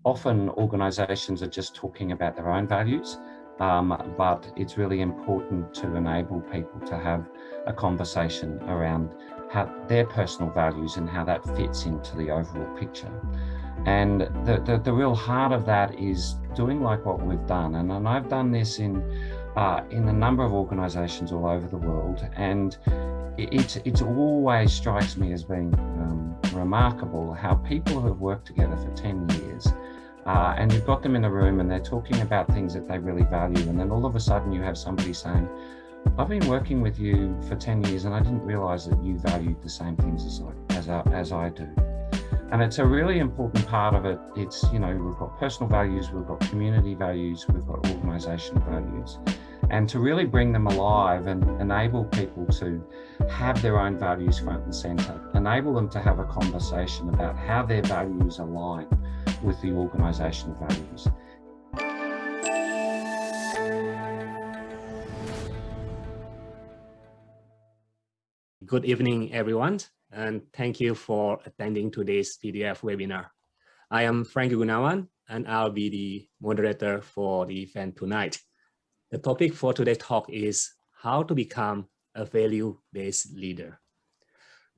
often organisations are just talking about their own values, but it's really important to enable people to have a conversation around how their personal values and how that fits into the overall picture. And the real heart of that is doing like what we've done. And I've done this in a number of organisations all over the world. And it always strikes me as being remarkable how people who have worked together for 10 years and you've got them in a room and they're talking about things that they really value. And then all of a sudden you have somebody saying, I've been working with you for 10 years and I didn't realise that you valued the same things as I do. And it's a really important part of it. It's, you know, we've got personal values, we've got community values, we've got organisational values. And to really bring them alive and enable people to have their own values front and centre, enable them to have a conversation about how their values align with the organisational values. Good evening, everyone, and thank you for attending today's PDF webinar. I am Frank Gunawan, and I'll be the moderator for the event tonight. The topic for today's talk is how to become a value-based leader.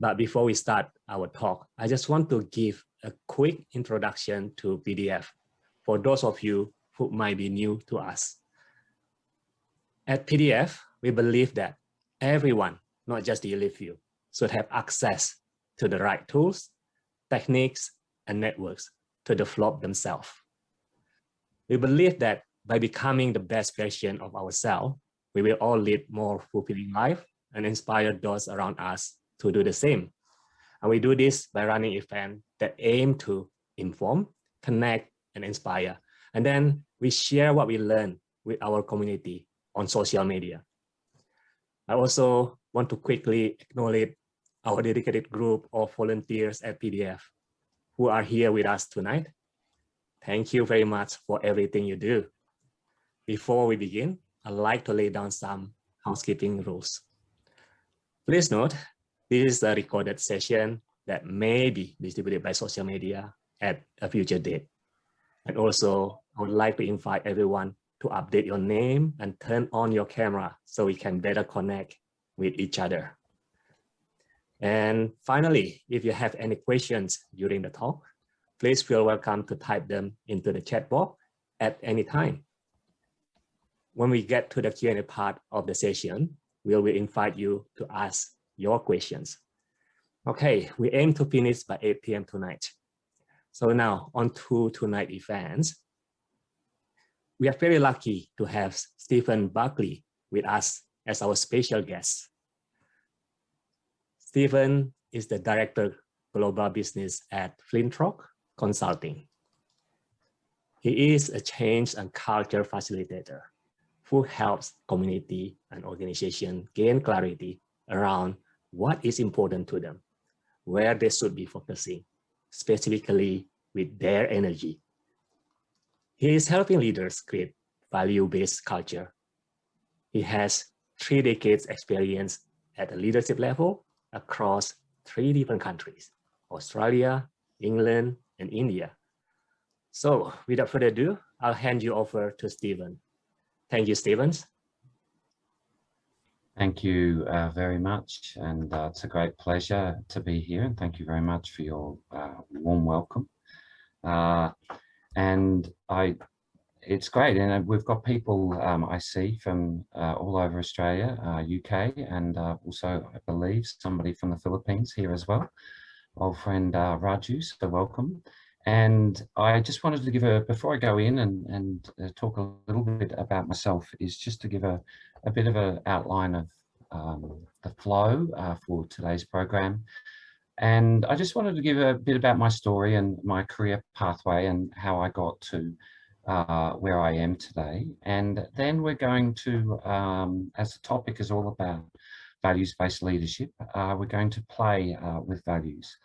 But before we start our talk, I just want to give a quick introduction to PDF for those of you who might be new to us. At PDF, we believe that everyone, not just the elite few, should have access to the right tools, techniques, and networks to develop themselves. We believe that by becoming the best version of ourselves, we will all lead more fulfilling life and inspire those around us to do the same. And we do this by running events that aim to inform, connect, and inspire. And then we share what we learn with our community on social media. I also want to quickly acknowledge our dedicated group of volunteers at PDF who are here with us tonight. Thank you very much for everything you do. Before we begin, I'd like to lay down some housekeeping rules. Please note, this is a recorded session that may be distributed by social media at a future date. And also, I would like to invite everyone to update your name and turn on your camera so we can better connect with each other. And finally, if you have any questions during the talk, please feel welcome to type them into the chat box at any time. When we get to the Q&A part of the session, we will invite you to ask your questions. Okay, we aim to finish by 8 p.m. tonight. So now on to tonight's events. We are very lucky to have Stephen Berkeley with us as our special guest. Stephen is the Director Global Business at Flyntrok Consulting. He is a change and culture facilitator who helps community and organization gain clarity around what is important to them, where they should be focusing, specifically with their energy. He is helping leaders create value-based culture. He has 3 decades experience at a leadership level across 3 different countries, Australia, England, and India. So without further ado, I'll hand you over to Stephen. Thank you, Stephen. Thank you very much. And it's a great pleasure to be here. And thank you very much for your warm welcome. It's great. And we've got people I see from all over Australia, UK, and also, I believe, somebody from the Philippines here as well. Old friend Raju, so welcome. And I just wanted to give before I go in and talk a little bit about myself, is just to give a bit of an outline of the flow for today's program. And I just wanted to give a bit about my story and my career pathway and how I got to where I am today. And then we're going to, as the topic is all about values-based leadership, we're going to play with values.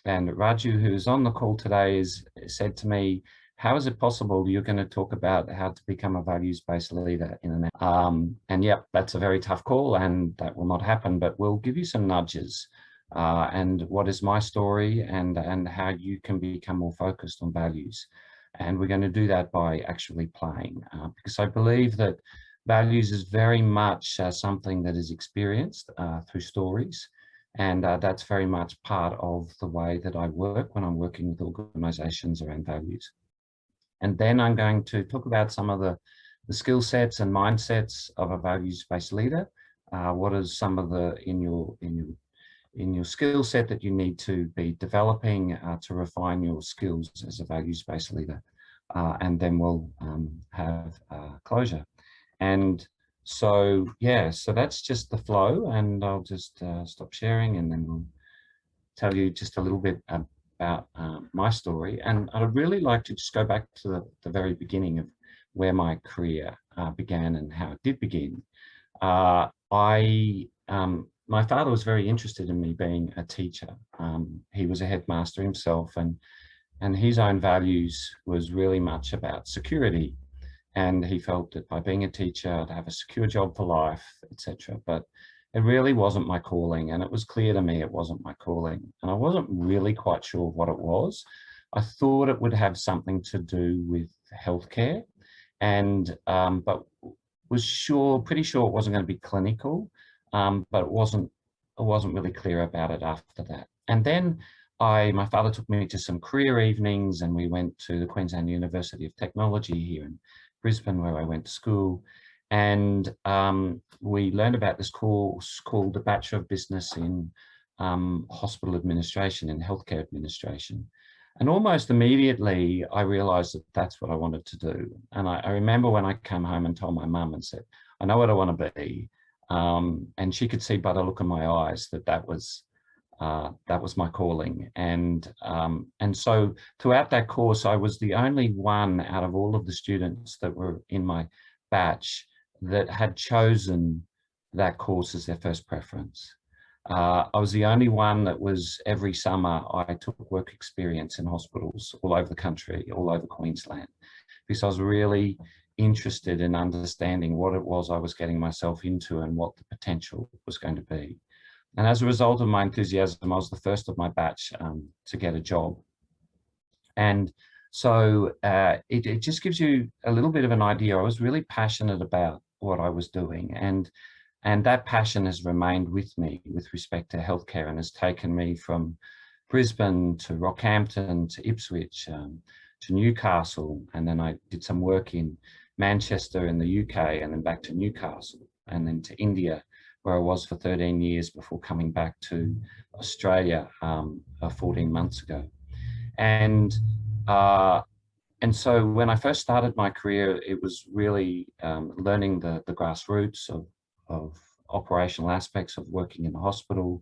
And Raju, who's on the call today, said to me, how is it possible you're going to talk about how to become a values-based leader in an hour? And yeah, that's a very tough call and that will not happen, but we'll give you some nudges and what is my story, and how you can become more focused on values. And we're going to do that by actually playing, because I believe that values is very much something that is experienced through stories. And that's very much part of the way that I work when I'm working with organizations around values. And then I'm going to talk about some of the skill sets and mindsets of a values-based leader. What is some of the in your skill set that you need to be developing to refine your skills as a values-based leader. And then we'll have closure. And so, yeah, so that's just the flow, and I'll just stop sharing, and then we'll tell you just a little bit about my story. And I'd really like to just go back to the very beginning of where my career began and how it did begin. My father was very interested in me being a teacher. He was a headmaster himself, and his own values was really much about security. And he felt that by being a teacher, I'd have a secure job for life, etc. But it really wasn't my calling, and it was clear to me it wasn't my calling. And I wasn't really quite sure what it was. I thought it would have something to do with healthcare, and but was pretty sure it wasn't going to be clinical, but it wasn't really clear about it after that. And then my father took me to some career evenings, and we went to the Queensland University of Technology here in Brisbane, where I went to school. And we learned about this course called the Bachelor of Business in Hospital Administration and Healthcare Administration. And almost immediately, I realized that that's what I wanted to do. And I remember when I came home and told my mum and said, I know what I want to be. And she could see by the look in my eyes that that was my calling. And so throughout that course, I was the only one out of all of the students that were in my batch that had chosen that course as their first preference. I was the only one that was, every summer, I took work experience in hospitals all over the country, all over Queensland, because I was really interested in understanding what it was I was getting myself into and what the potential was going to be. And as a result of my enthusiasm, I was the first of my batch to get a job. And so it just gives you a little bit of an idea. I was really passionate about what I was doing. And that passion has remained with me with respect to healthcare, and has taken me from Brisbane to Rockhampton to Ipswich to Newcastle. And then I did some work in Manchester in the UK, and then back to Newcastle, and then to India, where I was for 13 years before coming back to Australia 14 months ago. And so when I first started my career, it was really learning the grassroots of operational aspects of working in a hospital.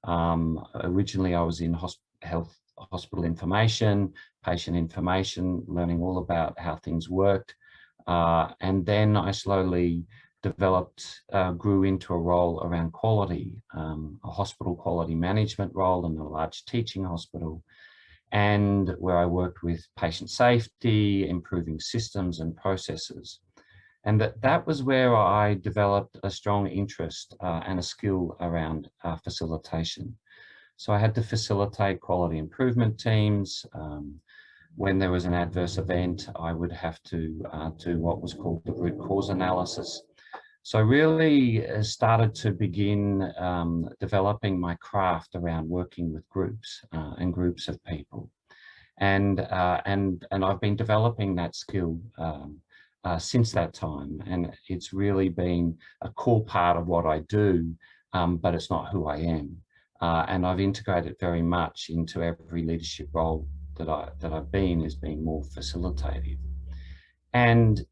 Originally, I was in hospital information, patient information, learning all about how things worked. And then I slowly grew into a role around quality, a hospital quality management role in a large teaching hospital, and where I worked with patient safety, improving systems and processes. And that was where I developed a strong interest and a skill around facilitation. So I had to facilitate quality improvement teams. When there was an adverse event, I would have to do what was called the root cause analysis. So really started to begin developing my craft around working with groups and groups of people. And I've been developing that skill since that time. And it's really been a core part of what I do, but it's not who I am. And I've integrated very much into every leadership role that I've been, as being more facilitative. And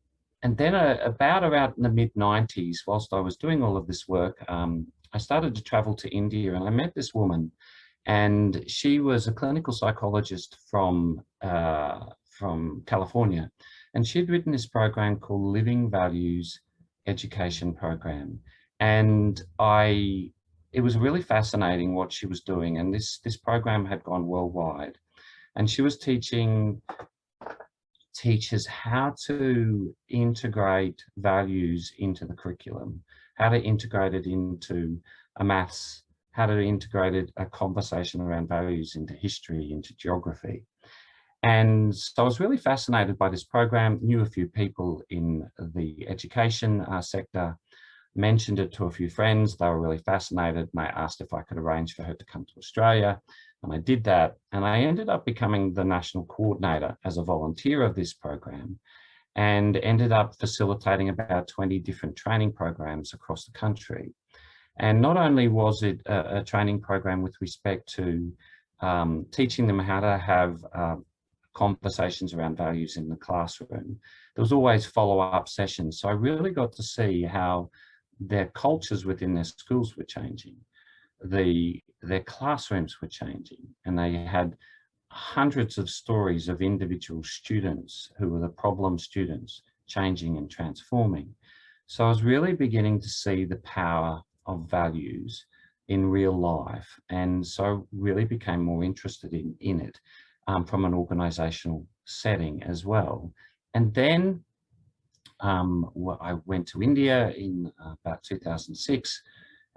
then about in the mid-90s, whilst I was doing all of this work, I started to travel to India, and I met this woman, and she was a clinical psychologist from California, and she'd written this program called Living Values Education Program. And it was really fascinating what she was doing, and this program had gone worldwide, and she was teaching teachers how to integrate values into the curriculum, how to integrate it into a maths how to integrate a conversation around values into history, into geography. And so I was really fascinated by this program, knew a few people in the education sector, mentioned it to a few friends. They were really fascinated, and they asked if I could arrange for her to come to Australia. And I did that. And I ended up becoming the national coordinator as a volunteer of this program, and ended up facilitating about 20 different training programs across the country. And not only was it a training program with respect to teaching them how to have conversations around values in the classroom, there was always follow-up sessions. So I really got to see how their cultures within their schools were changing. Their classrooms were changing, and they had hundreds of stories of individual students who were the problem students changing and transforming. So I was really beginning to see the power of values in real life, and so really became more interested in it from an organizational setting as well. And then I went to India in about 2006,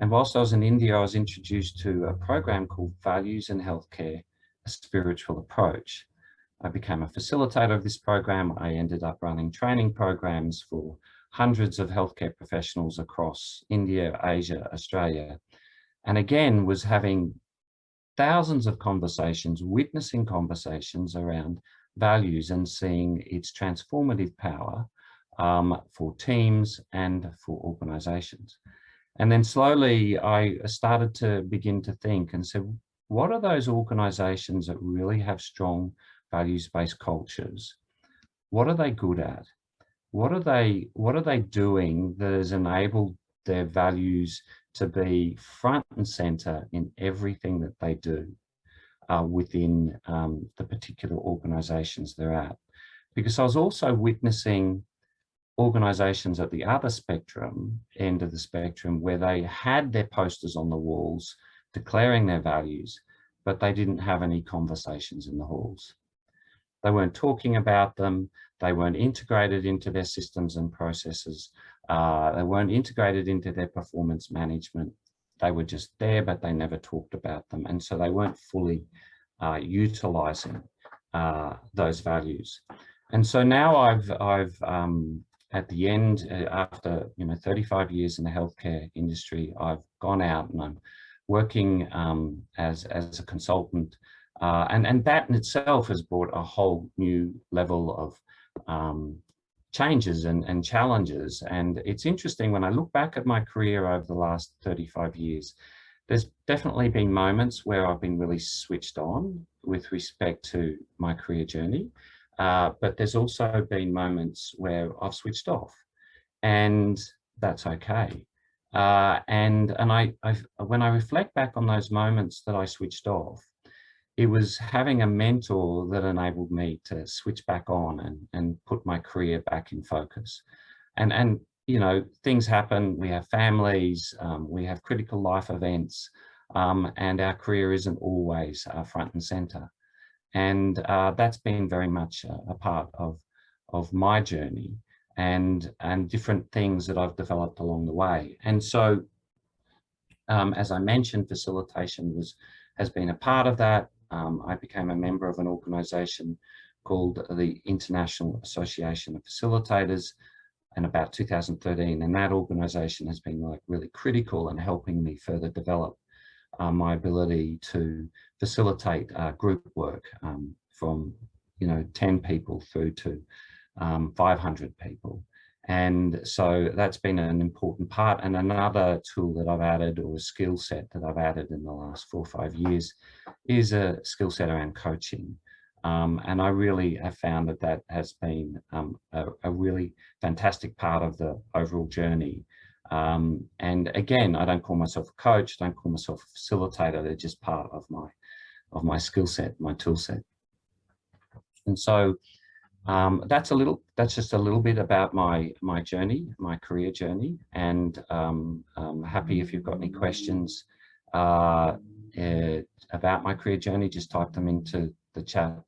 and whilst I was in India, I was introduced to a program called Values in Healthcare, a Spiritual Approach. I became a facilitator of this program. I ended up running training programs for hundreds of healthcare professionals across India, Asia, Australia, and again was having thousands of conversations, witnessing conversations around values and seeing its transformative power for teams and for organizations. And then slowly I started to begin to think and said, what are those organizations that really have strong values-based cultures? What are they good at? What are they doing that has enabled their values to be front and center in everything that they do within the particular organizations they're at? Because I was also witnessing organizations at the other end of the spectrum, where they had their posters on the walls declaring their values, but they didn't have any conversations in the halls. They weren't talking about them. They weren't integrated into their systems and processes. They weren't integrated into their performance management. They were just there, but they never talked about them. And so they weren't fully utilizing those values. And so now I've at the end, after 35 years in the healthcare industry, I've gone out and I'm working as a consultant, and that in itself has brought a whole new level of changes and challenges. And it's interesting, when I look back at my career over the last 35 years, there's definitely been moments where I've been really switched on with respect to my career journey. But there's also been moments where I've switched off, and that's okay. And when I reflect back on those moments that I switched off, it was having a mentor that enabled me to switch back on and put my career back in focus. And things happen. We have families, we have critical life events, and our career isn't always front and center. And that's been very much a part of my journey, and different things that I've developed along the way. And so, as I mentioned, facilitation has been a part of that. I became a member of an organization called the International Association of Facilitators in about 2013, and that organization has been really critical in helping me further develop my ability to facilitate group work from 10 people through to 500 people. And so that's been an important part. And another tool that I've added, or a skill set that I've added in the last 4 or 5 years, is a skill set around coaching. And I really have found that has been a really fantastic part of the overall journey. And again, I don't call myself a coach, don't call myself a facilitator. They're just part of my skill set, my tool set. And so that's just a little bit about my journey, my career journey. And I'm happy if you've got any questions about my career journey, just type them into the chat.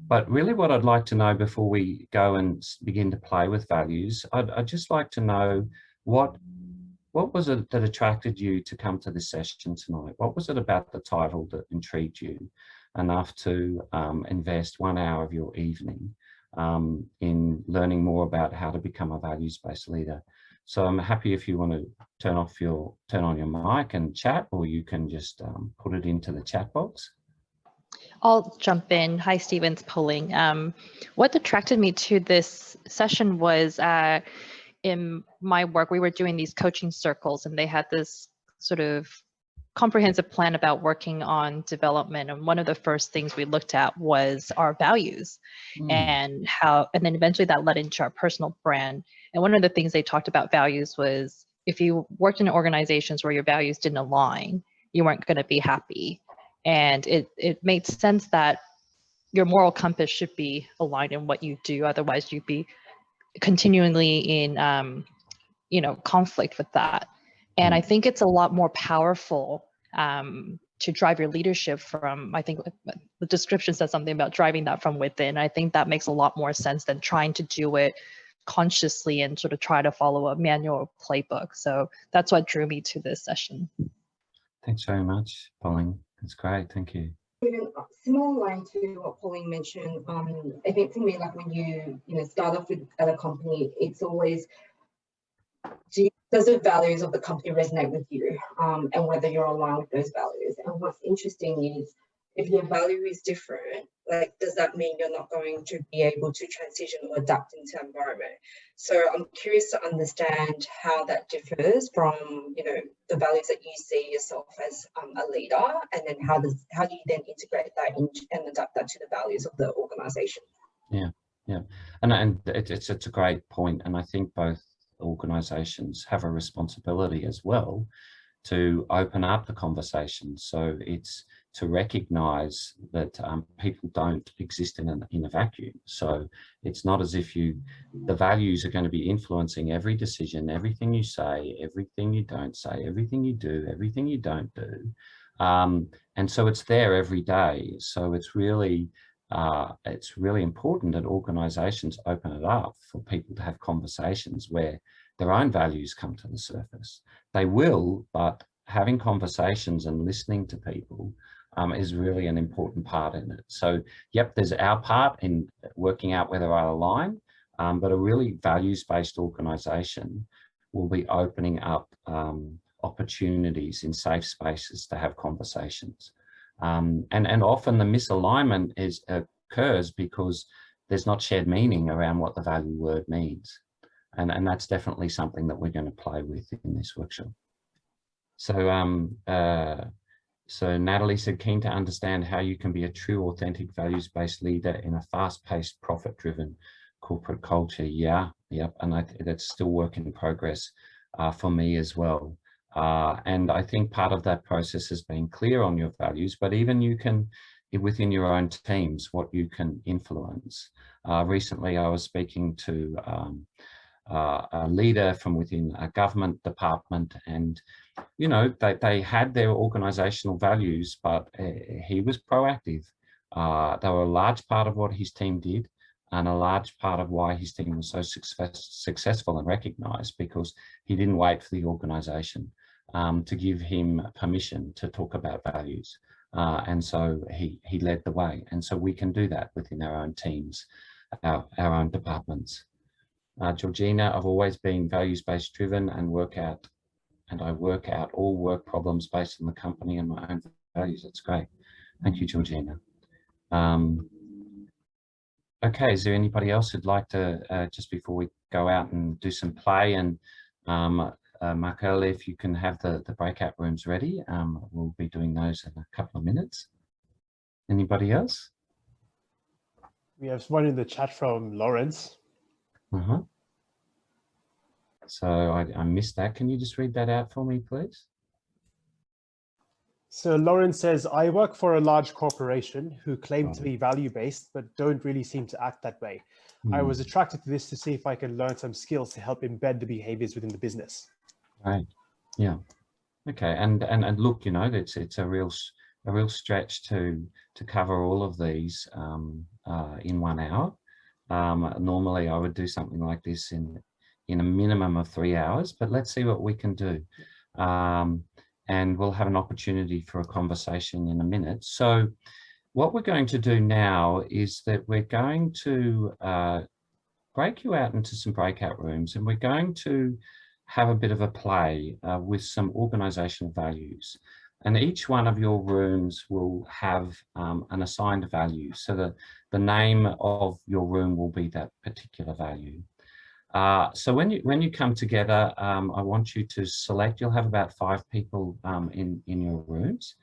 But really what I'd like to know before we go and begin to play with values, I'd just like to know what what was it that attracted you to come to this session tonight? What was it about the title that intrigued you enough to invest 1 hour of your evening in learning more about how to become a values-based leader? So I'm happy if you want to turn on your mic and chat, or you can just put it into the chat box. I'll jump in. Hi, Stephen's polling. What attracted me to this session was in my work, we were doing these coaching circles, and they had this sort of comprehensive plan about working on development. And one of the first things we looked at was our values and then eventually that led into our personal brand. And one of the things they talked about values was if you worked in organizations where your values didn't align, you weren't going to be happy. And it made sense that your moral compass should be aligned in what you do. Otherwise, you'd be continually in, conflict with that. And I think it's a lot more powerful to drive your leadership from, I think the description says something about driving that from within. I think that makes a lot more sense than trying to do it consciously and sort of try to follow a manual playbook. So that's what drew me to this session. Thanks very much, Pauline. That's great. Thank you. Similar line to what Pauline mentioned, I think for me, like when you start off with at a company, it's always, does the values of the company resonate with you, and whether you're aligned with those values. And what's interesting is if your value is different, like, does that mean you're not going to be able to transition or adapt into the environment? So I'm curious to understand how that differs from, the values that you see yourself as a leader, and then how do you then integrate that and adapt that to the values of the organization? Yeah, and it's a great point, and I think both organizations have a responsibility as well to open up the conversation. So it's to recognize that people don't exist in a vacuum. So it's not as if the values are going to be influencing every decision, everything you say, everything you don't say, everything you do, everything you don't do. And so it's there every day. So it's really important that organizations open it up for people to have conversations where their own values come to the surface. They will, but having conversations and listening to people is really an important part in it. So, yep, there's our part in working out whether I align, but a really values-based organization will be opening up opportunities in safe spaces to have conversations. And often the misalignment occurs because there's not shared meaning around what the value word means. And that's definitely something that we're going to play with in this workshop. So Natalie said, keen to understand how you can be a true, authentic, values-based leader in a fast-paced, profit-driven corporate culture. Yep, and that's still work in progress for me as well. And I think part of that process has been clear on your values, but even you can, within your own teams, what you can influence. Recently, I was speaking to a leader from within a government department, and they had their organizational values, but he was proactive. They were a large part of what his team did, and a large part of why his team was so successful and recognized, because he didn't wait for the organization to give him permission to talk about values. And so he led the way. And so we can do that within our own teams, our own departments. Georgina, I've always been values-based driven and I work out all work problems based on the company and my own values. That's great. Thank you, Georgina. Okay, is there anybody else who'd like to, just before we go out and do some play, and Markel, if you can have the breakout rooms ready, we'll be doing those in a couple of minutes. Anybody else? We have one in the chat from Lawrence. So I missed that. Can you just read that out for me, please? So Lawrence says, I work for a large corporation who claim to be value-based, but don't really seem to act that way. I was attracted to this to see if I can learn some skills to help embed the behaviors within the business. Right. Yeah. Okay. And look, it's a real stretch to cover all of these in 1 hour. Normally I would do something like this in in a minimum of 3 hours, but let's see what we can do. And we'll have an opportunity for a conversation in a minute. So what we're going to do now is that we're going to break you out into some breakout rooms, and we're going to have a bit of a play with some organizational values. And each one of your rooms will have an assigned value. So the name of your room will be that particular value. So when you come together, I want you to select, you'll have about 5 people in your rooms.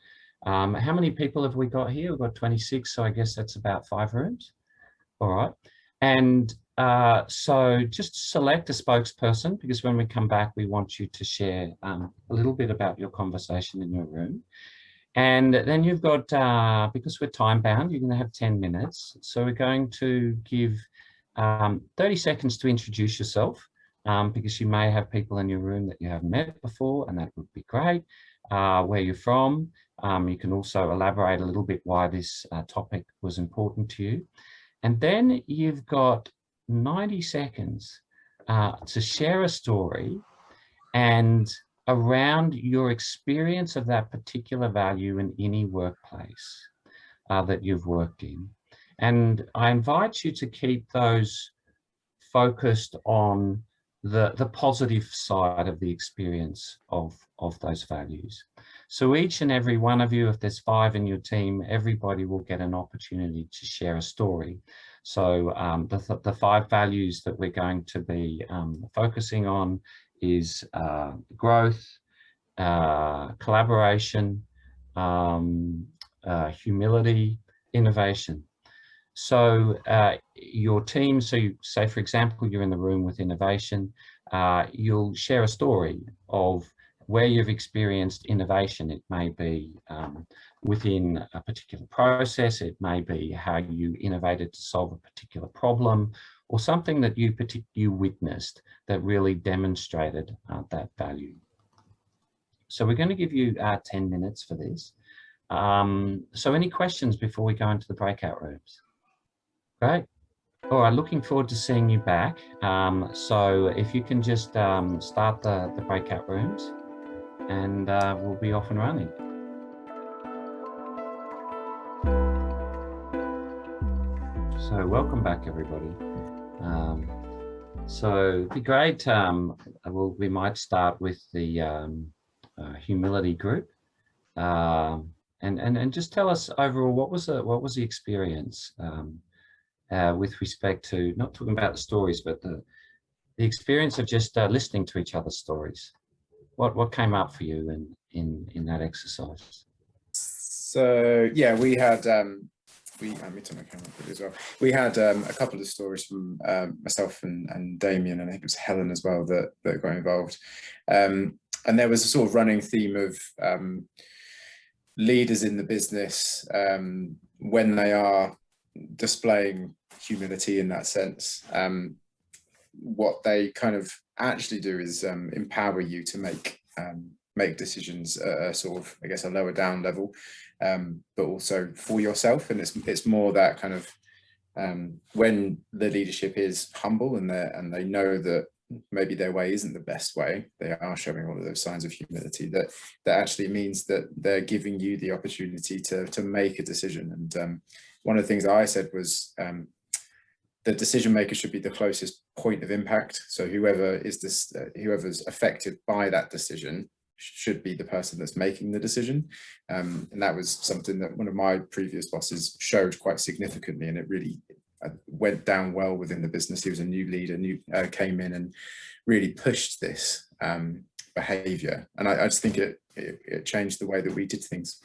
How many people have we got here? We've got 26, so I guess that's about 5 rooms. All right. And so just select a spokesperson, because when we come back, we want you to share a little bit about your conversation in your room. And then you've got, because we're time bound, you're going to have 10 minutes. So we're going to give 30 seconds to introduce yourself, because you may have people in your room that you haven't met before, and that would be great. Where you're from. You can also elaborate a little bit why this topic was important to you. And then you've got 90 seconds to share a story and around your experience of that particular value in any workplace that you've worked in. And I invite you to keep those focused on the positive side of the experience of those values. So each and every one of you, if there's 5 in your team, everybody will get an opportunity to share a story. So the 5 values that we're going to be focusing on is growth, collaboration, humility, innovation. So your team, so you say, for example, you're in the room with innovation, you'll share a story of where you've experienced innovation. It may be within a particular process, it may be how you innovated to solve a particular problem, or something that you witnessed that really demonstrated that value. So we're going to give you 10 minutes for this. So any questions before we go into the breakout rooms? Great. All right, looking forward to seeing you back. So if you can just start the breakout rooms, and we'll be off and running. So welcome back, everybody. So it'd be great. We might start with the humility group, and just tell us overall what was the experience with respect to, not talking about the stories, but the experience of just listening to each other's stories. What came up for you in that exercise? So yeah, we had let me turn my camera quickly as well. We had a couple of stories from myself and Damien, and I think it was Helen as well that got involved. And there was a sort of running theme of leaders in the business when they are displaying humility in that sense. What they kind of actually do is empower you to make decisions at a sort of, I guess, a lower down level, but also for yourself. And it's more that kind of when the leadership is humble and they know that maybe their way isn't the best way, they are showing all of those signs of humility, that actually means that they're giving you the opportunity to make a decision. And one of the things I said was the decision maker should be the closest point of impact. So whoever's affected by that decision should be the person that's making the decision. And that was something that one of my previous bosses showed quite significantly, and it really went down well within the business. He was a new leader, came in and really pushed this behavior. And I just think it changed the way that we did things.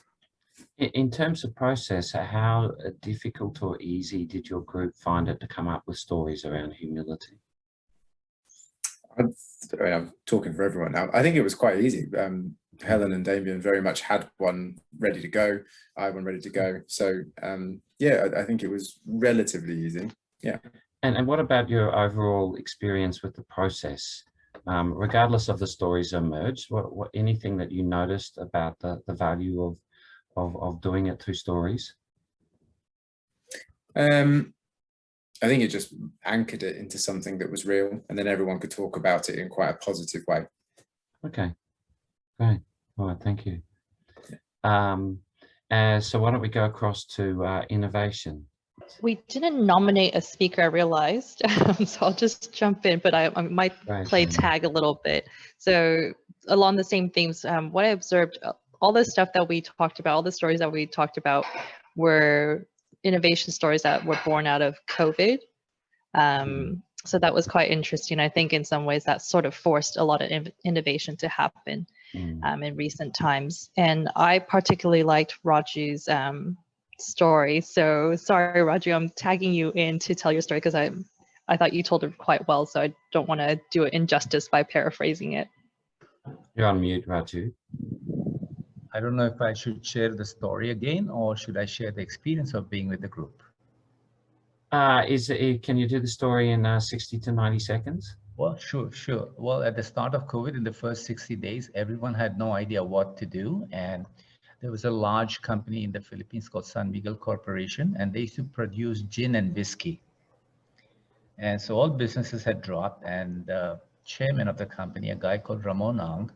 In terms of process, how difficult or easy did your group find it to come up with stories around humility? I'm talking for everyone now. I think it was quite easy. Helen and Damien very much had one ready to go. I had one ready to go. So yeah, I think it was relatively easy. Yeah. And what about your overall experience with the process? Regardless of the stories emerged, what anything that you noticed about the value of doing it through stories? I think it just anchored it into something that was real, and then everyone could talk about it in quite a positive way. Okay, great. All right, thank you. So why don't we go across to innovation? We didn't nominate a speaker, I realized, so I'll just jump in, but I might play tag a little bit. So along the same themes, what I observed, all the stuff that we talked about, all the stories that we talked about were innovation stories that were born out of COVID. So that was quite interesting. I think in some ways that sort of forced a lot of innovation to happen in recent times. And I particularly liked Raju's story. So sorry, Raju, I'm tagging you in to tell your story because I thought you told it quite well. So I don't want to do it injustice by paraphrasing it. You're on mute, Raju. I don't know if I should share the story again or should I share the experience of being with the group? Can you do the story in 60 to 90 seconds? Well, sure. Well, at the start of COVID, in the first 60 days, everyone had no idea what to do. And there was a large company in the Philippines called San Miguel Corporation, and they used to produce gin and whiskey. And so all businesses had dropped, and the chairman of the company, a guy called Ramon Ang,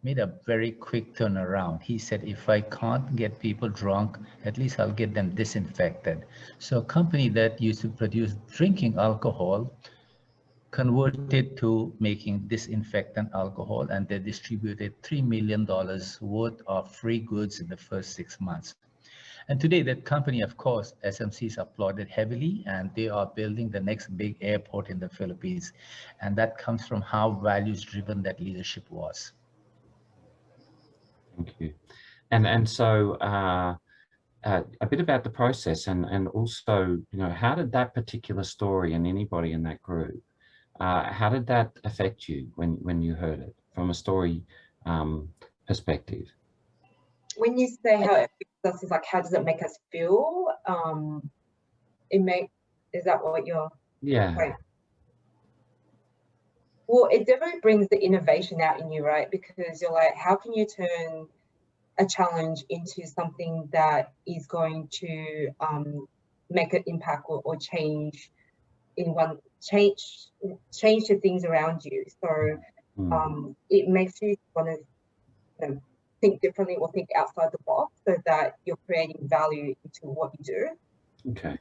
made a very quick turnaround. He said, if I can't get people drunk, at least I'll get them disinfected. So a company that used to produce drinking alcohol converted to making disinfectant alcohol, and they distributed $3 million worth of free goods in the first 6 months. And today that company, of course, SMCs applauded heavily, and they are building the next big airport in the Philippines. And that comes from how values driven that leadership was. Thank you. And so a bit about the process and also, how did that particular story and anybody in that group, how did that affect you when you heard it from a story perspective? When you say how it affects us, is like, how does it make us feel? Is that what you're? Yeah. Right. Well, it definitely brings the innovation out in you, right? Because you're like, how can you turn a challenge into something that is going to make an impact or change change the things around you. So it makes you want to think differently or think outside the box so that you're creating value into what you do. Okay.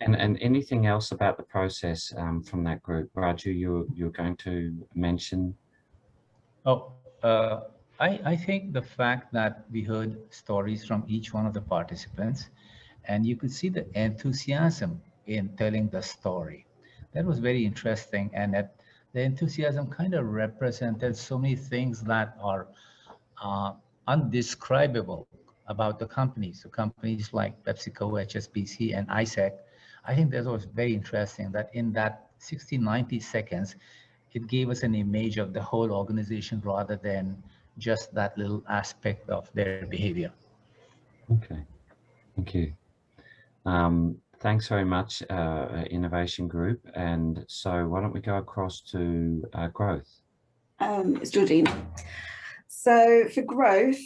And anything else about the process from that group, Raju, you're going to mention? Oh, I think the fact that we heard stories from each one of the participants, and you could see the enthusiasm in telling the story. That was very interesting, and that the enthusiasm kind of represented so many things that are undescribable about the companies. So companies like PepsiCo, HSBC, and ISEC. I think that was very interesting that in that 60, 90 seconds, it gave us an image of the whole organization rather than just that little aspect of their behavior. Okay, thank you. Thanks very much, Innovation Group. And so why don't we go across to growth? It's Georgina. So for growth,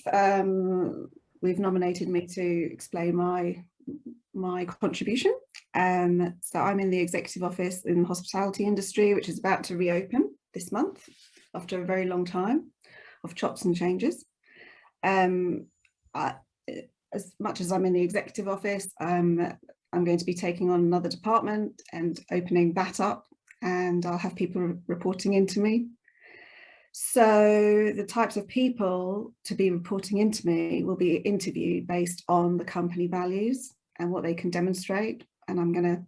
we've nominated me to explain my contribution. So I'm in the executive office in the hospitality industry, which is about to reopen this month after a very long time of chops and changes. As much as I'm in the executive office, I'm going to be taking on another department and opening that up, and I'll have people reporting into me. So the types of people to be reporting into me will be interviewed based on the company values and what they can demonstrate. And I'm going to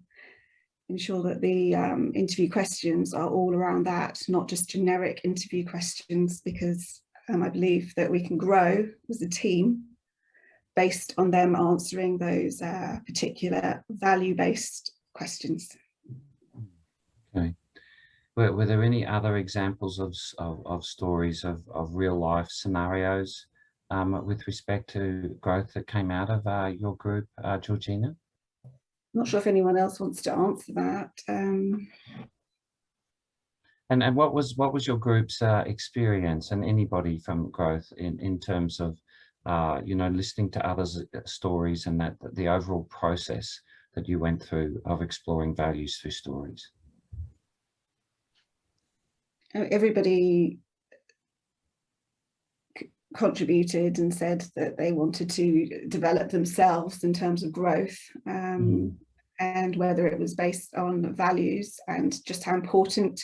ensure that the interview questions are all around that, not just generic interview questions, because I believe that we can grow as a team based on them answering those particular value-based questions. Okay. Were there any other examples of stories of real life scenarios with respect to growth that came out of your group, Georgina? Not sure if anyone else wants to answer that. And what was your group's experience, and anybody from growth in terms of listening to others' stories and that the overall process that you went through of exploring values through stories? Everybody contributed and said that they wanted to develop themselves in terms of growth, and whether it was based on values and just how important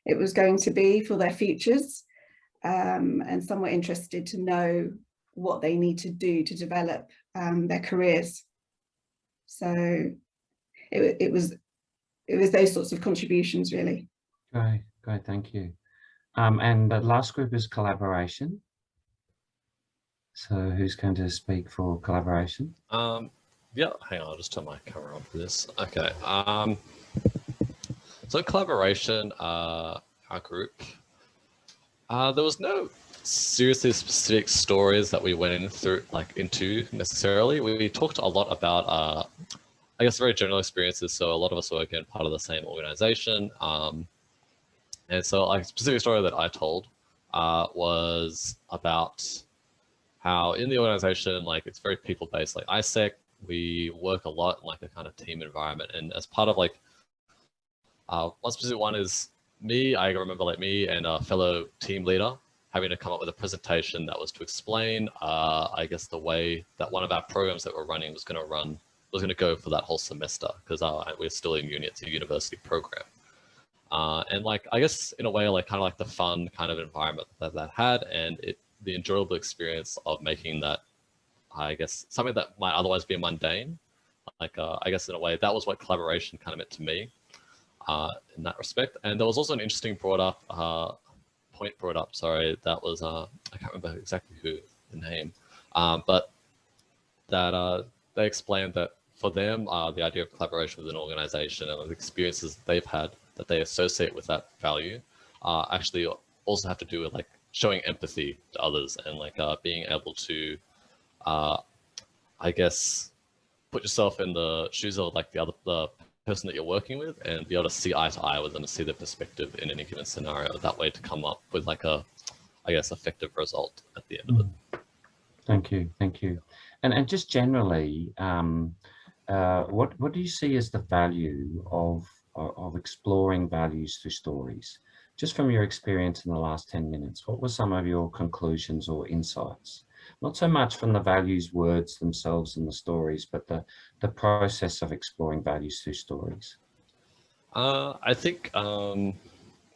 it was going to be for their futures. And some were interested to know what they need to do to develop their careers. So it was those sorts of contributions, really. Great, thank you. And the last group is collaboration. So who's going to speak for collaboration? Yeah, hang on, I'll just turn my camera on for this. Okay. So collaboration, our group, there was no seriously specific stories that we went into necessarily. We talked a lot about, I guess, very general experiences. So a lot of us were, again, part of the same organization. And so like a specific story that I told was about how in the organization, like it's very people-based, like ISEC, we work a lot in like a kind of team environment. And as part of like, one specific one is I remember like me and a fellow team leader having to come up with a presentation that was to explain, I guess, the way that one of our programs that we're running was going to go for that whole semester, because we're still in uni, it's a university program. And like, I guess in a way, like kind of like the fun kind of environment that had, and the enjoyable experience of making that, I guess, something that might otherwise be mundane. Like, I guess in a way, that was what collaboration kind of meant to me in that respect. And there was also an interesting point brought up, sorry, that was, I can't remember exactly who the name, but that they explained that for them, the idea of collaboration with an organization and the experiences they've had that they associate with that value actually also have to do with like showing empathy to others and like being able to, I guess, put yourself in the shoes of like the person that you're working with and be able to see eye to eye with them and see their perspective in any given scenario. That way to come up with like a, I guess, effective result at the end of it. Thank you. And just generally, what do you see as the value of exploring values through stories? Just from your experience in the last 10 minutes, what were some of your conclusions or insights? Not so much from the values words themselves in the stories, but the process of exploring values through stories. I think, at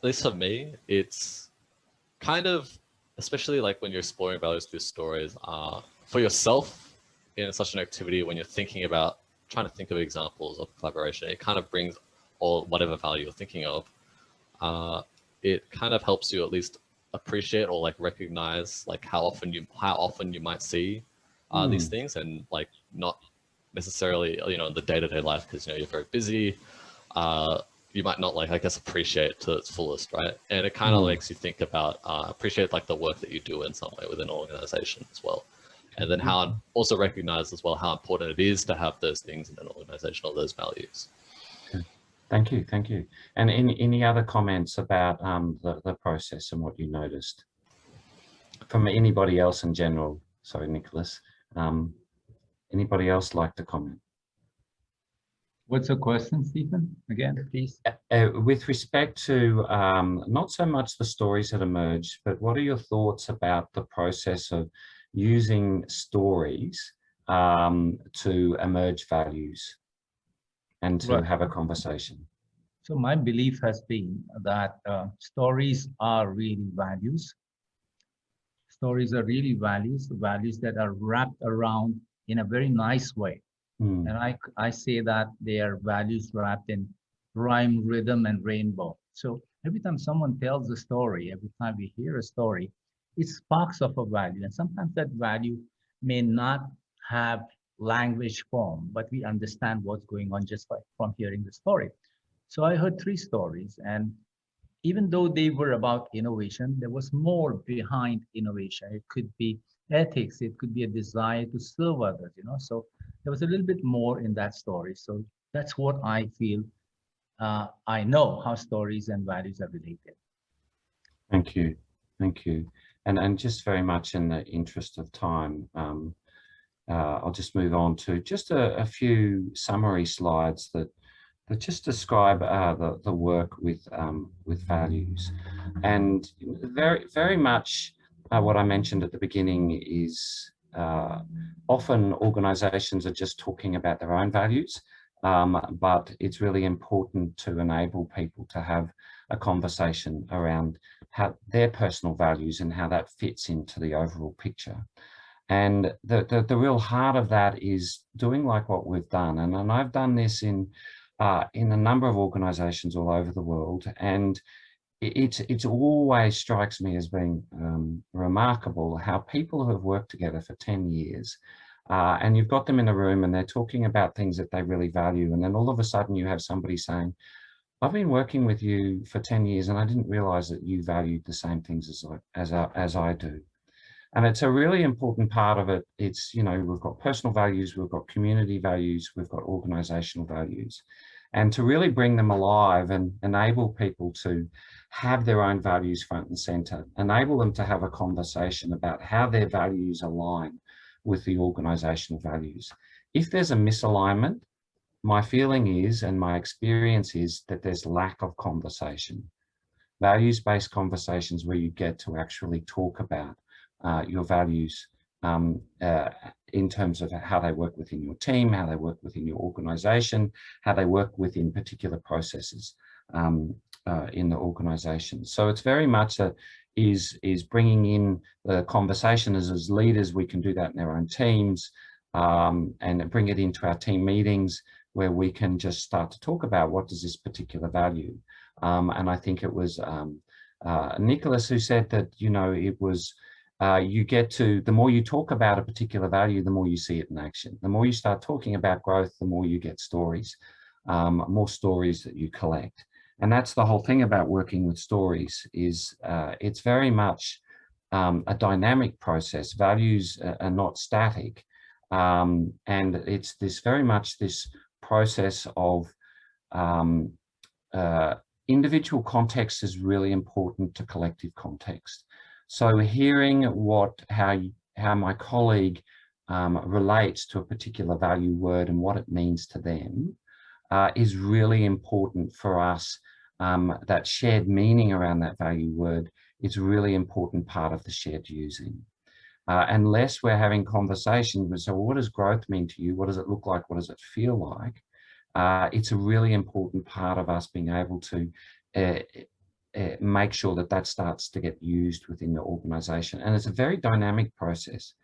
least for me, it's kind of, especially like when you're exploring values through stories, for yourself in such an activity, when you're thinking about, trying to think of examples of collaboration, it kind of brings all whatever value you're thinking of. It kind of helps you at least appreciate or like recognize like how often you might see these things, and like not necessarily, you know, in the day-to-day life, because, you know, you're very busy. You might not, like, I guess, appreciate to its fullest, right? And it kind of makes you think about, appreciate like the work that you do in some way within an organization as well. And then how also recognize as well how important it is to have those things in an organization, or those values. Okay. Thank you. And any other comments about the process and what you noticed from anybody else in general? Sorry, Nicholas. Anybody else like to comment? What's the question, Stephen? Again, please. With respect to not so much the stories that emerged, but what are your thoughts about the process of using stories to emerge values and to have a conversation? So my belief has been that stories are really values. Stories are really values that are wrapped around in a very nice way. And I say that they are values wrapped in rhyme, rhythm, and rainbow. So every time someone tells a story, every time we hear a story, it sparks of a value. And sometimes that value may not have language form, but we understand what's going on just from hearing the story. So I heard 3 stories, and even though they were about innovation, there was more behind innovation. It could be ethics, it could be a desire to serve others, you know. So there was a little bit more in that story. So that's what I feel. I know how stories and values are related. Thank you. And just very much in the interest of time, I'll just move on to just a few summary slides that just describe the work with values. And very much what I mentioned at the beginning is often organizations are just talking about their own values, but it's really important to enable people to have a conversation around how their personal values and how that fits into the overall picture. And the real heart of that is doing like what we've done. And I've done this in a number of organizations all over the world. And it always strikes me as being remarkable how people who have worked together for 10 years, and you've got them in a room and they're talking about things that they really value. And then all of a sudden you have somebody saying, I've been working with you for 10 years and I didn't realize that you valued the same things as I do. And it's a really important part of it. It's, you know, we've got personal values, we've got community values, we've got organizational values. And to really bring them alive and enable people to have their own values front and center, enable them to have a conversation about how their values align with the organizational values. If there's a misalignment, my feeling is, and my experience is, that there's lack of conversation. Values-based conversations where you get to actually talk about your values in terms of how they work within your team, how they work within your organization, how they work within particular processes in the organization. So it's very much is bringing in the conversation. As leaders, we can do that in our own teams and bring it into our team meetings where we can just start to talk about what does this particular value. And I think it was Nicholas who said that, you know, it was you get to, the more you talk about a particular value, the more you see it in action. The more you start talking about growth, the more you get stories, more stories that you collect. And that's the whole thing about working with stories is it's very much a dynamic process. Values are not static. And it's this very much this process of individual context is really important to collective context. So hearing how my colleague relates to a particular value word and what it means to them is really important for us. That shared meaning around that value word is a really important part of the shared using. Unless we're having conversations, so what does growth mean to you? What does it look like? What does it feel like? It's a really important part of us being able to make sure that that starts to get used within the organization. And it's a very dynamic process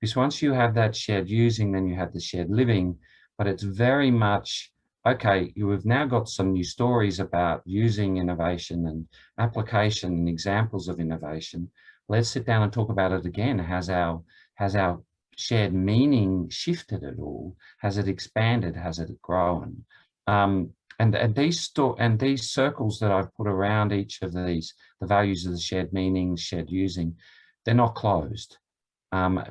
because once you have that shared using, then you have the shared living, but it's very much, okay, you have now got some new stories about using innovation and application and examples of innovation. Let's sit down and talk about it again. Has our shared meaning shifted at all? Has it expanded? Has it grown? And these circles that I've put around each of these, the values of the shared meaning, shared using, they're not closed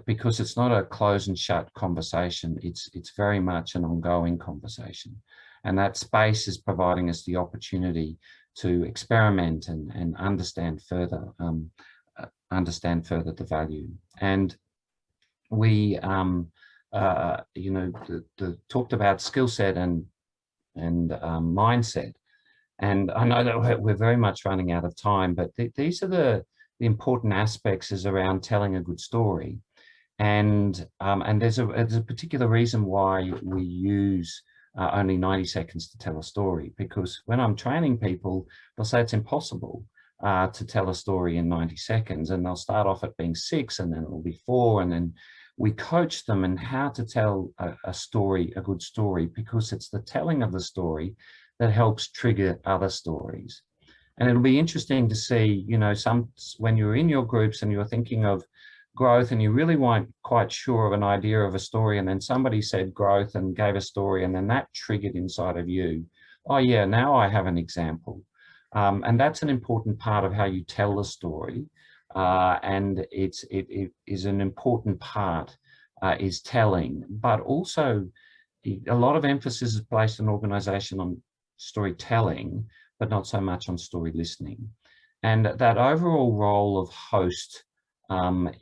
because it's not a close and shut conversation. It's very much an ongoing conversation. And that space is providing us the opportunity to experiment and understand further the value. And we, you know, talked about skill set and mindset. And I know that we're very much running out of time, but these are the important aspects is around telling a good story. And there's a particular reason why we use only 90 seconds to tell a story, because when I'm training people, they'll say it's impossible to tell a story in 90 seconds. And they'll start off at being 6 and then it'll be 4. And then we coach them in how to tell a story, a good story, because it's the telling of the story that helps trigger other stories. And it'll be interesting to see, you know, when you're in your groups and you're thinking of growth and you really weren't quite sure of an idea of a story, and then somebody said growth and gave a story, and then that triggered inside of you, oh yeah, now I have an example. And that's an important part of how you tell the story. And it is an important part is telling, but also a lot of emphasis is placed in organization on storytelling, but not so much on story listening. And that overall role of host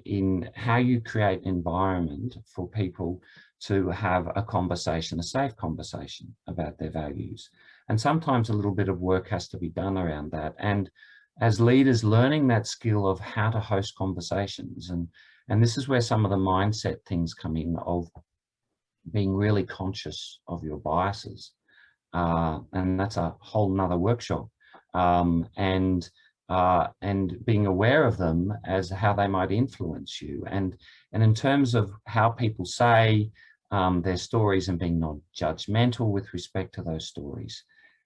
in how you create an environment for people to have a conversation, a safe conversation about their values. And sometimes a little bit of work has to be done around that. And as leaders, learning that skill of how to host conversations. And this is where some of the mindset things come in, of being really conscious of your biases. And that's a whole nother workshop. And being aware of them as how they might influence you. And in terms of how people say their stories, and being non-judgmental with respect to those stories,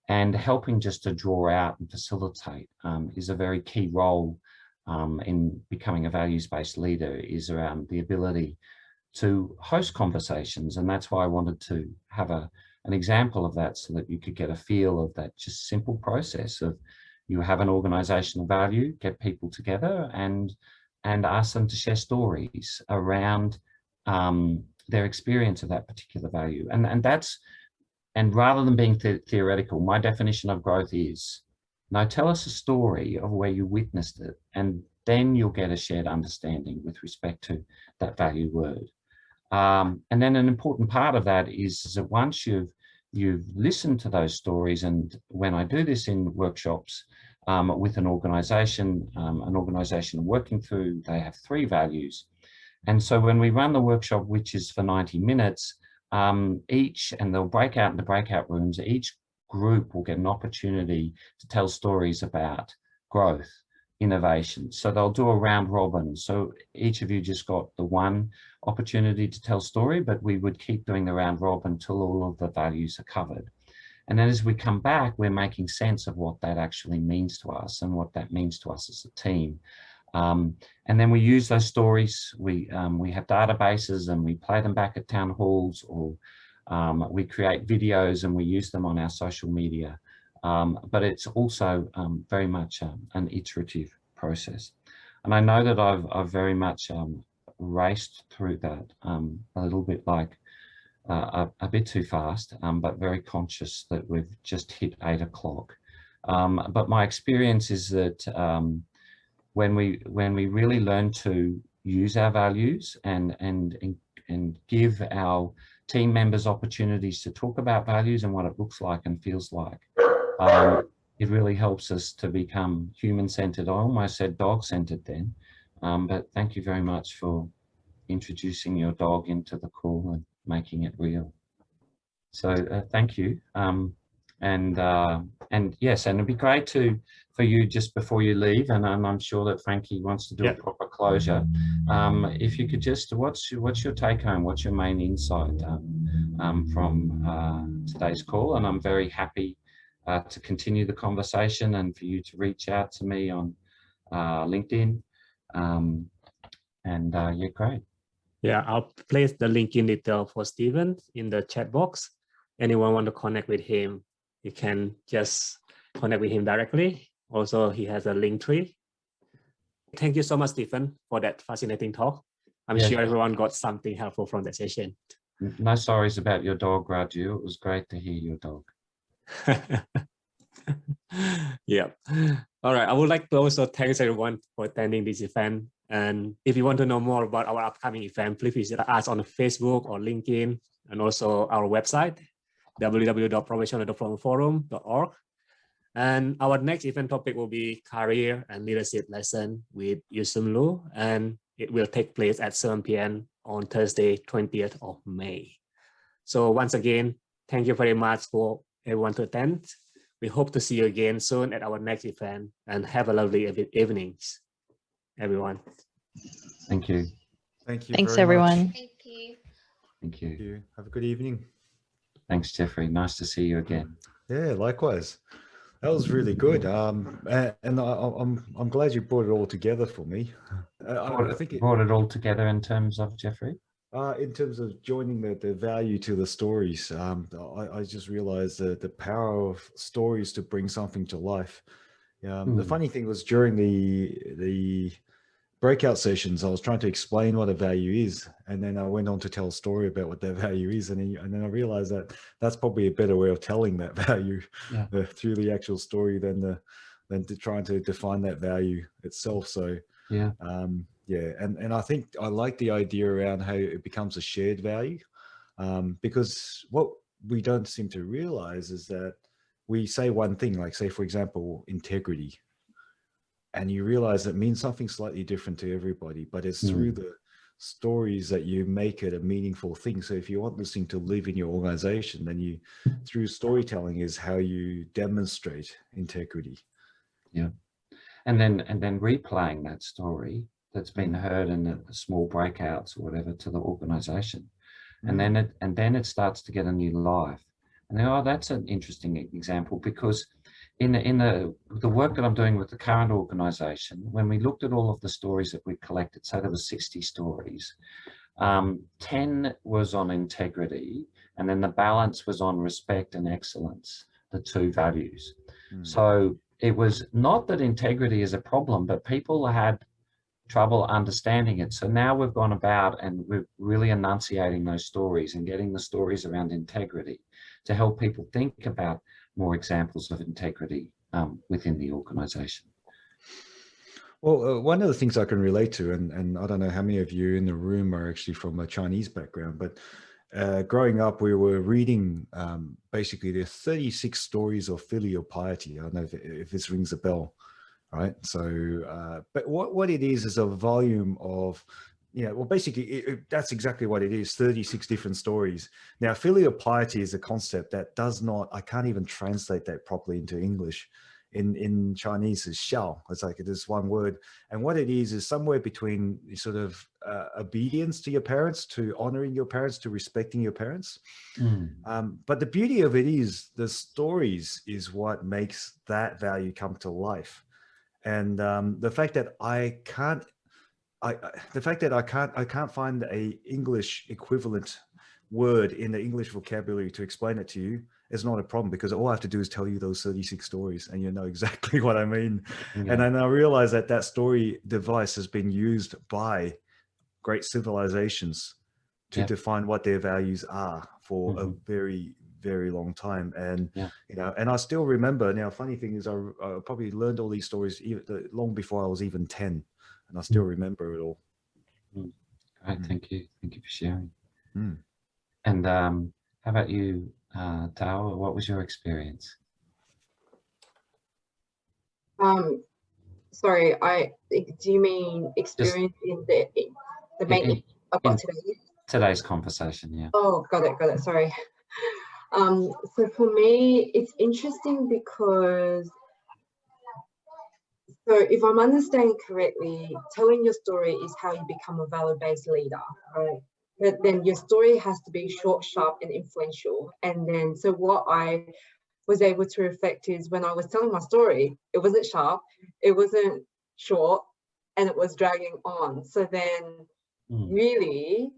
and helping just to draw out and facilitate is a very key role in becoming a values-based leader, is around the ability to host conversations. And that's why I wanted to have an example of that, so that you could get a feel of that just simple process of, you have an organizational value, get people together and ask them to share stories around their experience of that particular value. And rather than being theoretical, my definition of growth is, now tell us a story of where you witnessed it, and then you'll get a shared understanding with respect to that value word. And then an important part of that is that once you've listened to those stories, and when I do this in workshops with an organization I'm working through, they have 3 values. And so when we run the workshop, which is for 90 minutes, and they'll break out into breakout rooms, each group will get an opportunity to tell stories about growth, innovation. So they'll do a round robin. So each of you just got the one opportunity to tell story, but we would keep doing the round robin until all of the values are covered. And then as we come back, we're making sense of what that actually means to us, and what that means to us as a team. And then we use those stories. We have databases, and we play them back at town halls, or we create videos and we use them on our social media. But it's also very much an iterative process. And I know that I've very much raced through that a little bit like a bit too fast, but very conscious that we've just hit 8 o'clock. But my experience is that when we really learn to use our values and give our team members opportunities to talk about values and what it looks like and feels like, it really helps us to become human-centered. I almost said dog-centered then, but thank you very much for introducing your dog into the call and making it real. So thank you. And yes, and it'd be great for you, just before you leave, and I'm sure that Frankie wants to do a proper closure. If you could just, what's your take home? What's your main insight from today's call? And I'm very happy to continue the conversation, and for you to reach out to me on LinkedIn. Yeah, great. Yeah, I'll place the LinkedIn detail for Stephen in the chat box. Anyone want to connect with him, you can just connect with him directly. Also, he has a link tree. Thank you so much, Stephen, for that fascinating talk. I'm sure everyone got something helpful from that session. No sorries about your dog, Raju. It was great to hear your dog. Yeah. All right. I would like to also thank everyone for attending this event. And if you want to know more about our upcoming event, please visit us on Facebook or LinkedIn, and also our website, www.professional.forum.org. And our next event topic will be career and leadership lesson with Yusum Lu, and it will take place at 7 p.m. on Thursday, 20th of May. So once again, thank you very much for everyone to attend. We hope to see you again soon at our next event, and have a lovely evenings, everyone. Thank you. Thank you. Thanks, everyone. Much. Thank you. Thank you. Thank you. Have a good evening. Thanks, Jeffrey. Nice to see you again. Yeah, likewise. That was really good. And I'm glad you brought it all together for me. I think it brought it all together in terms of, Jeffrey? In terms of joining the value to the stories, I just realized the power of stories to bring something to life. The funny thing was, during the breakout sessions, I was trying to explain what a value is, and then I went on to tell a story about what that value is, and then I realized that that's probably a better way of telling that value through the actual story than trying to define that value itself. So Yeah, and I think I like the idea around how it becomes a shared value, because what we don't seem to realize is that we say one thing, like say, for example, integrity, and you realize it means something slightly different to everybody, but it's through the stories that you make it a meaningful thing. So if you want this thing to live in your organization, then you, through storytelling is how you demonstrate integrity. Yeah. And then replaying that story that's been heard in the small breakouts or whatever to the organization. And then it starts to get a new life. And then, oh, that's an interesting example, because in the work that I'm doing with the current organization, when we looked at all of the stories that we collected, so there were 60 stories, 10 was on integrity, and then the balance was on respect and excellence, the two values. So it was not that integrity is a problem, but people had trouble understanding it. So now we've gone about and we're really enunciating those stories and getting the stories around integrity to help people think about more examples of integrity within the organization. Well, one of the things I can relate to, and I don't know how many of you in the room are actually from a Chinese background, but growing up, we were reading basically the 36 stories of filial piety. I don't know if this rings a bell. Right. So, but what it is a volume of, well, basically that's exactly what it is. 36 different stories. Now, filial piety is a concept that does not, I can't even translate that properly into English. In Chinese is xiao. It's like it is one word. And what it is somewhere between sort of obedience to your parents, to honoring your parents, to respecting your parents. But the beauty of it is the stories is what makes that value come to life. And the fact that I can't find a English equivalent word in the English vocabulary to explain it to you is not a problem, because all I have to do is tell you those 36 stories and you know exactly what I mean. And then I realize that that story device has been used by great civilizations to define what their values are for a very, very long time. And and I still remember. Now, funny thing is, I probably learned all these stories long before I was even 10, and I still remember it all. Great, thank you for sharing. And how about you, Tao? What was your experience? Sorry, do you mean experience in the main about today's conversation? Yeah. Oh, got it. Sorry. So for me, it's interesting because, so if I'm understanding correctly, telling your story is how you become a value-based leader, right? But then your story has to be short, sharp, and influential. And then, so what I was able to reflect is when I was telling my story, it wasn't sharp, it wasn't short, and it was dragging on. So then really,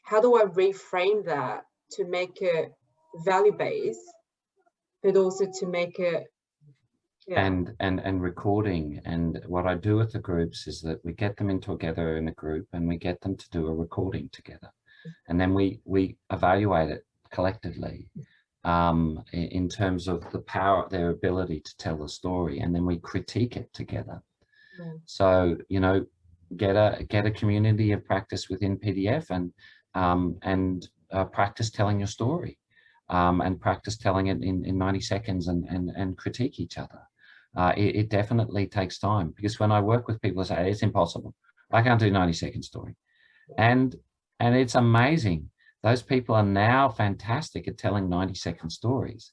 how do I reframe that to make it value-based, but also to make it and recording. And what I do with the groups is that we get them together in a group and we get them to do a recording together, and then we evaluate it collectively in terms of the power, their ability to tell the story, and then we critique it together. So get a community of practice within PDF and practice telling your story. And practice telling it in 90 seconds and critique each other. It definitely takes time, because when I work with people, I say, it's impossible. I can't do 90-second story. And it's amazing. Those people are now fantastic at telling 90-second stories.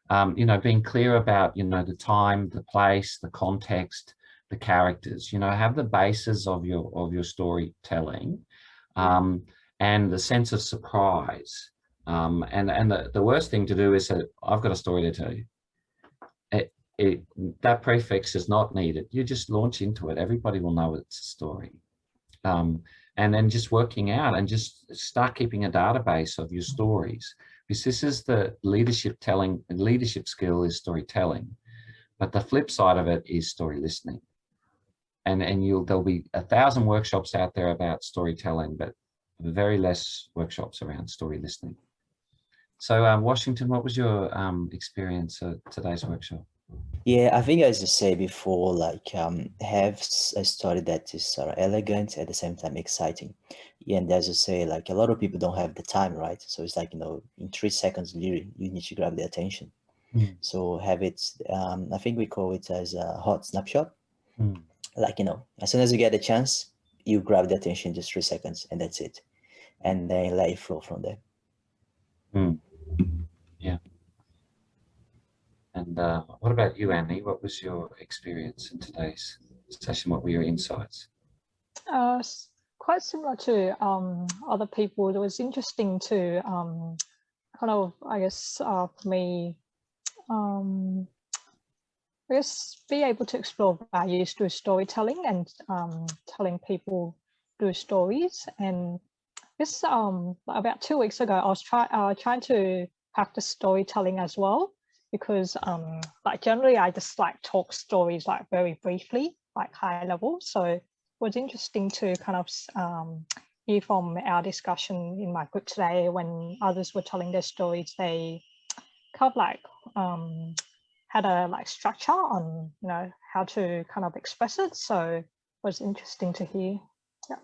Being clear about, the time, the place, the context, the characters, have the basis of your storytelling, and the sense of surprise. And the worst thing to do is say, I've got a story to tell you. That prefix is not needed. You just launch into it. Everybody will know it's a story. And then just working out and just start keeping a database of your stories, because this is the leadership skill is storytelling, but the flip side of it is story listening. And there'll be 1,000 workshops out there about storytelling, but very less workshops around story listening. So Washington, what was your experience at today's workshop? Yeah, I think as you say before, like have a story that is elegant at the same time exciting. Yeah, and as you say, like a lot of people don't have the time, right? So it's like, in 3 seconds, you need to grab their attention. So have it, I think we call it as a hot snapshot. Like, as soon as you get the chance, you grab the attention just 3 seconds and that's it. And then let it flow from there. Yeah. And what about you, Annie? What was your experience in today's session? What were your insights? Quite similar to other people. It was interesting to kind of, I guess, for me, I guess be able to explore values through storytelling and telling people through stories. And this about 2 weeks ago, I was trying to practice storytelling as well, because like generally I just like talk stories like very briefly, like high level. So it was interesting to kind of hear from our discussion in my group today when others were telling their stories. They kind of like had a like structure on how to kind of express it. So it was interesting to hear. Yeah.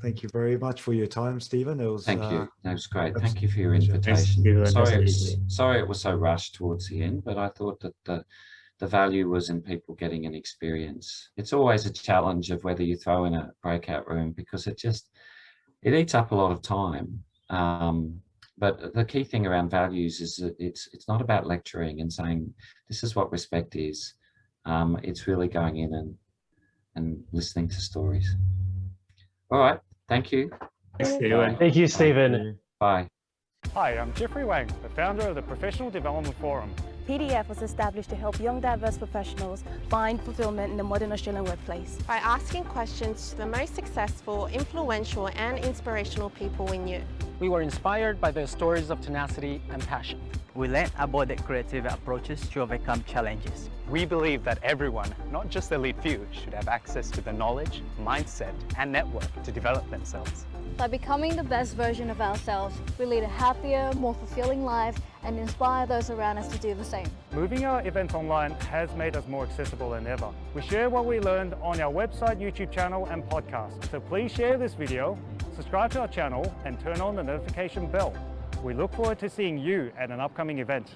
Thank you very much for your time, Stephen. It was thank you. That was great. Thank you for your Thanks, invitation. Stephen. Sorry it was so rushed towards the end, but I thought that the value was in people getting an experience. It's always a challenge of whether you throw in a breakout room, because it eats up a lot of time. But the key thing around values is that it's not about lecturing and saying this is what respect is. It's really going in and listening to stories. All right, thank you. Thanks, Stephen. Thank you, Stephen. Bye. Hi, I'm Jeffrey Wang, the founder of the Professional Development Forum. PDF was established to help young diverse professionals find fulfillment in the modern Australian workplace. By asking questions to the most successful, influential and inspirational people we knew. We were inspired by their stories of tenacity and passion. We learned about the creative approaches to overcome challenges. We believe that everyone, not just the elite few, should have access to the knowledge, mindset and network to develop themselves. By becoming the best version of ourselves, we lead a happier, more fulfilling life and inspire those around us to do the same. Moving our event online has made us more accessible than ever. We share what we learned on our website, YouTube channel and podcast. So please share this video, subscribe to our channel and turn on the notification bell. We look forward to seeing you at an upcoming event.